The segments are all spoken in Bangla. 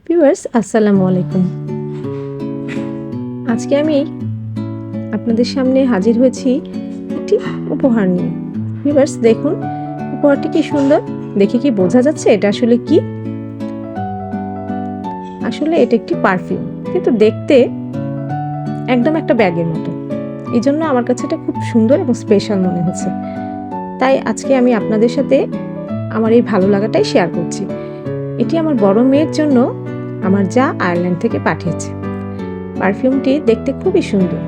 ভিউয়ার্স আসসালামু আলাইকুম। আজকে আমি আপনাদের সামনে হাজির হয়েছি একটি উপহার নিয়ে। ভিউয়ার্স দেখুন, উপহারটি কি সুন্দর, দেখে কি বোঝা যাচ্ছে এটা আসলে কি? আসলে এটা একটি পারফিউম, কিন্তু দেখতে একদম একটা ব্যাগের মতো। এই জন্য আমার কাছে এটা খুব সুন্দর এবং স্পেশাল মনে হচ্ছে। তাই আজকে আমি আপনাদের সাথে আমার এই ভালো লাগাটাই শেয়ার করছি। এটি আমার বড় মেয়ের জন্য আমার যা আয়ারল্যান্ড থেকে পাঠিয়েছে। পারফিউমটি দেখতে খুবই সুন্দর,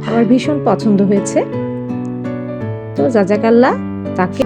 আমার ভীষণ পছন্দ হয়েছে। তো জাজাকাল্লাহ তাকে।